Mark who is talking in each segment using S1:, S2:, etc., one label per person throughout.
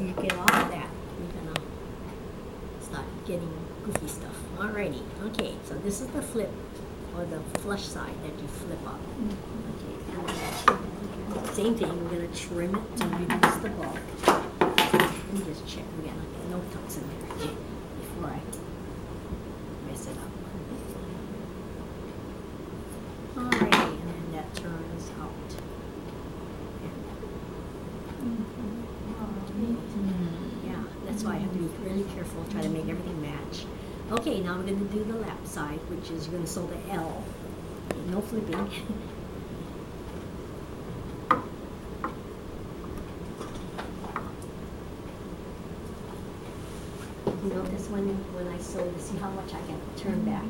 S1: after you get all of that, you're gonna start getting goofy stuff. Alrighty, okay, so this is the flip, or the flush side that you flip up. Okay, and then same thing, we're gonna trim it to reduce the bulk. Let me just check again, okay, no tucks in there, okay, before I mess it up. Alrighty, and then that turns out. Yeah, that's why I have to be really careful, try to make everything match. Okay, now we're going to do the lap side, which is you're going to sew the L. Okay, no flipping. You notice when I sew, you see how much I can turn back.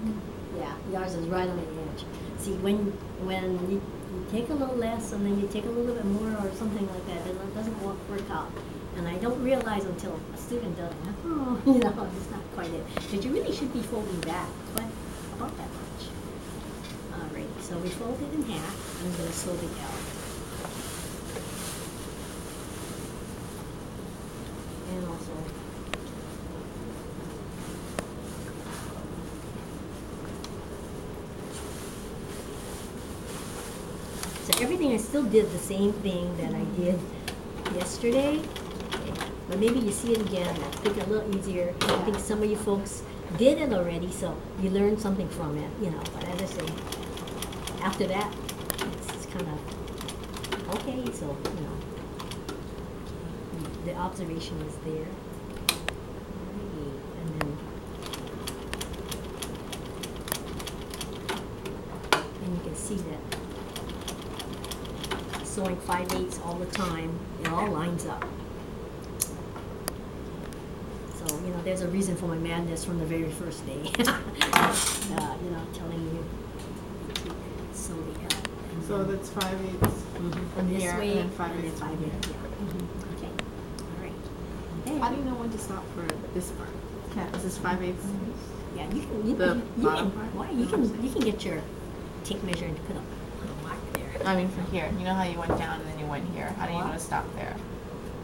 S1: Yeah, yours is right on the edge. See, when you take a little less and then you take a little bit more or something like that, then it doesn't work out. And I don't realize until a student does it. Oh, you know, it's not quite it. But you really should be folding back, but about that much. Alrighty, so we fold it in half. I'm going to sew the L. And also so everything, I still did the same thing that I did yesterday, okay. But maybe you see it again, I think a little easier. I think some of you folks did it already, so you learned something from it, you know. But as I say, after that, it's kind of okay. So you know, the observation is there. And then you can see that sewing 5/8 all the time, it all lines up. So, you know, there's a reason for my madness from the very first day. You know, telling you to sew the L.
S2: So that's 5/8 from
S1: this
S2: here,
S1: way,
S2: and then 5/8
S1: 5/8,
S2: from here.
S1: yeah. Okay, all right. And
S2: How do you know when to stop for this part? Is this 5/8?
S1: yeah,
S2: The
S1: you
S2: bottom
S1: can,
S2: part?
S1: why, you can get your tape measure and put a mark there.
S2: I mean from here. You know how you went down and then you went here. How do you know to stop there?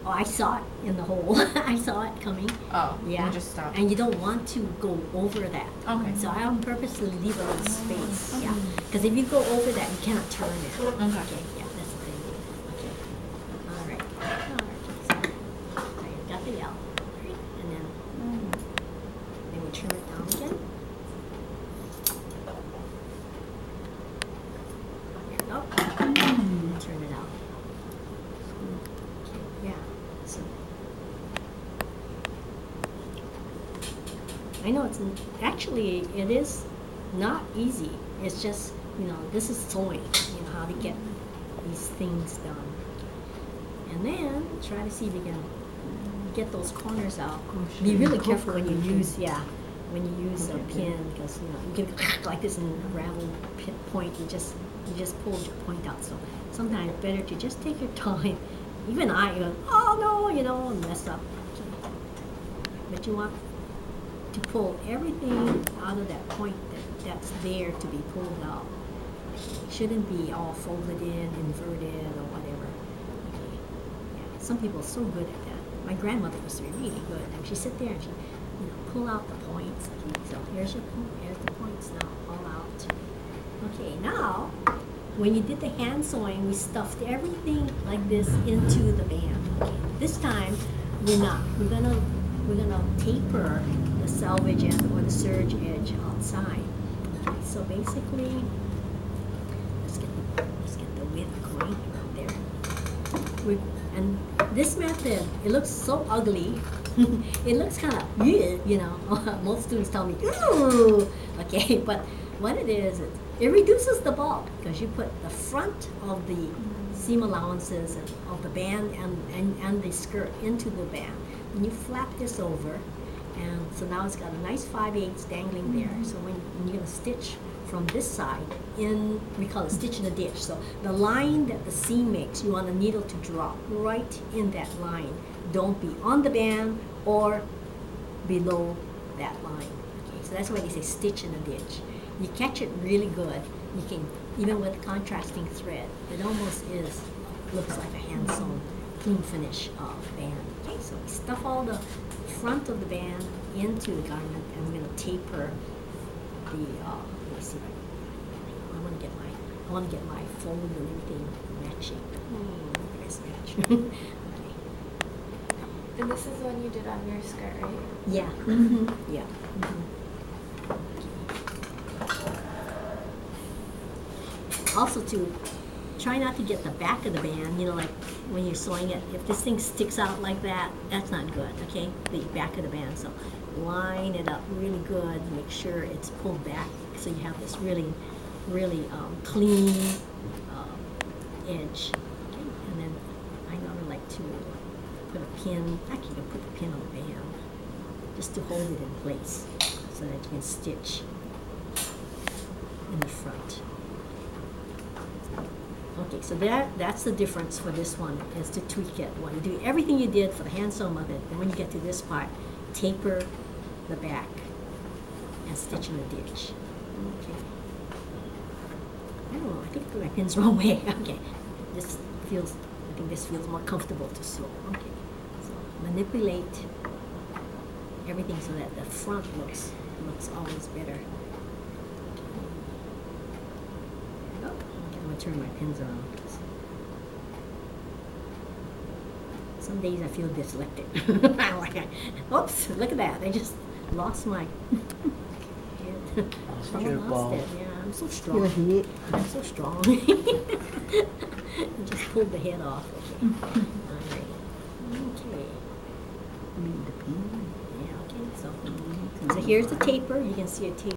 S1: Oh, I saw it in the hole. I saw it coming.
S2: Oh,
S1: Yeah.
S2: you just stop.
S1: And you don't want to go over that.
S2: Okay.
S1: So I purposely leave a little space. Yeah. Because if you go over that, you cannot turn it.
S2: Okay.
S1: Yeah, that's the thing. Okay. All right. So I got the L. Right. And then we trim it down again. There we go. Turn it out. Okay. Yeah. So I know actually it is not easy. It's just, you know, this is sewing, you know, how to get these things done. And then try to see if you can get those corners out. Be really careful when you use, when you use a pin, because, you know, you can like this in a ravel point, you just pulled your point out. So sometimes it's better to just take your time. Even I go, oh no, you know, mess up. But you want to pull everything out of that point that's there to be pulled out. It shouldn't be all folded in, inverted, or whatever. Okay. Yeah. Some people are so good at that. My grandmother used to be really good. And she'd sit there and she'd, you know, pull out the points. Okay, so here's the points now, all out. Okay, now when you did the hand sewing, we stuffed everything like this into the band. Okay, this time we're not. We're gonna taper the selvage end or the serge edge outside. Okay, so basically, let's get the width going right there. And this method, it looks so ugly. It looks kind of, you know. Most students tell me, ooh. Okay, but what it is, it reduces the bulk because you put the front of the seam allowances of the band and the skirt into the band. And you flap this over, and so now it's got a nice 5/8 dangling there. So when you're going to stitch from this side, we call it stitch in the ditch. So the line that the seam makes, you want the needle to drop right in that line. Don't be on the band or below that line. Okay, so that's why they say stitch in the ditch. You catch it really good. You can, even with contrasting thread, it almost looks like a hand sewn clean finish band. Okay, So we stuff all the front of the band into the garment, and I'm going to taper the. Let me see if I want to get my fold and everything matching. Nice match. Okay.
S2: And this is one you did on your skirt, right?
S1: Yeah. Yeah. Also, to try not to get the back of the band, like when you're sewing it, if this thing sticks out like that, that's not good, okay? The back of the band. So line it up really good, make sure it's pulled back so you have this really, really clean edge. Okay? And then I normally like to put a pin, actually you can put the pin on the band just to hold it in place so that you can stitch in the front. Okay, so that's the difference for this one, is to tweak it. Well, you do everything you did for the hand sew method, and when you get to this part, taper the back and stitch in the ditch. Okay. I don't know, I think I put my pins the wrong way. Okay, I think this feels more comfortable to sew. Okay, so manipulate everything so that the front looks always better. I'm gonna turn my pins around. Some days I feel dyslexic. I'm like, oops, look at that. I just lost my head. I lost it. Yeah, I'm so strong.
S3: Your head.
S1: I'm so strong. I just pulled the head off. Okay. All right. Okay.
S3: Need the pin.
S1: Yeah, okay. So here's the taper. You can see a taper.